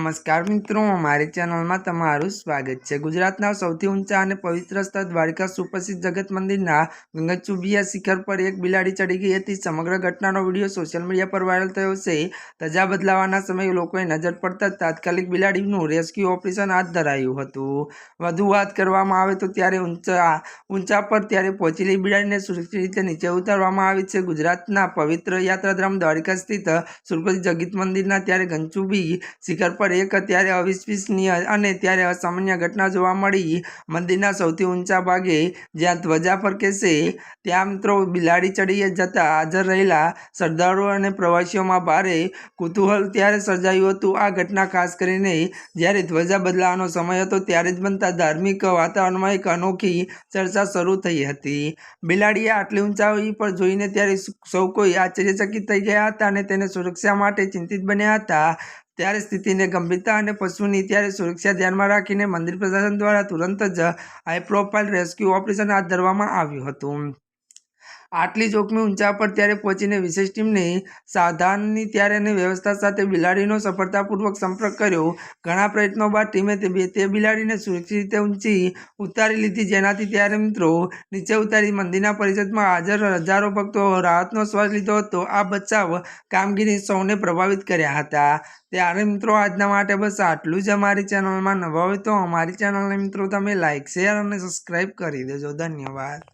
नमस्कार मित्रों, हमारी चैनल में तमारू स्वागत है। गुजरातना सौथी ऊंचा और पवित्र स्थल द्वारिका सुप्रसिद्ध जगत मंदिरना गंगचुबिया शिखर पर एक बिलाड़ी चढ़ी गई थी। समग्र घटनानो विडियो सोशल मीडिया पर वायरल थयो छे। धजा बदलावाना समय लोकोए नजर पड़ता तात्कालिक बिलाड़ीनुं रेस्क्यू ऑपरेशन हाथ धरायुं हतुं। વધુ વાત કરવામાં આવે તો ત્યારે ઊંચા પર ત્યારે પહોંચેલી બિલાડીને સુરક્ષિત રીતે નીચે ઉતારવામાં આવી છે। ગુજરાતના પવિત્ર યાત્રાધામ દ્વારિકા સ્થિત સુપ્રસિદ્ધ જગત મંદિરના ત્યારે ગંગચુબી शिखर पर एक त्यारे अविश्वसनीय अने त्यारे असामान्य घटना जोवा मळी। मंदिरना सौथी ऊंचा भागे ज्यां ध्वजा पर केसे त्यां मित्रों बिलाड़ी चढ़ी जता हाजर रहेला श्रद्धाळुओ अने प्रवासीओ में भारे कुतूहल त्यारे सर्जायुं हतुं। आ घटना खास करीने ज्यारे ध्वजा बदलावानो समय हतो त्यारे ज बनता धार्मिक वातावरणमां एक अनोखी चर्चा शरू थई हती। बिलाड़ीए आटली ऊंचाई पर जोईने त्यारे सौ कोई आश्चर्यचकित थई गया हता अने तेने सुरक्षा माटे चिंतित बन्या हता। त्यारे स्थितिने गंभीरता और पशुनी त्यारे सुरक्षा ध्यान में राखीने मंदिर प्रशासन द्वारा तुरंत ज हाई प्रोफाइल रेस्क्यू ऑपरेशन हाथ धरवामां आव्युं हतुं। आटली जोखमी ऊंचा पर त्यारे पहोंचीने विशेष टीमने सावधानी त्यारे ने व्यवस्था साथे बिलाड़ीनो सफलतापूर्वक संपर्क कर्यो। घणा प्रयत्नों बाद टीमे ते बिलाड़ीने सुरक्षित रीते ऊंची उतारी लीधी, जेनाथी त्यारे मित्रों नीचे उतारी मंदिरना परिसરમાં हाजर हजारों भक्तों राहतनो श्वास लीधो हतो। आ बचाव कामगीरी सौने प्रभावित कर्या हता। त्यारे मित्रों आजना माटे बस आटલું જ। અમારી ચેનલમાં નવા હોય તો અમારી ચેનલને મિત્રો તમે લાइक शेर और सब्सक्राइब કરી દેજો। धन्यवाद।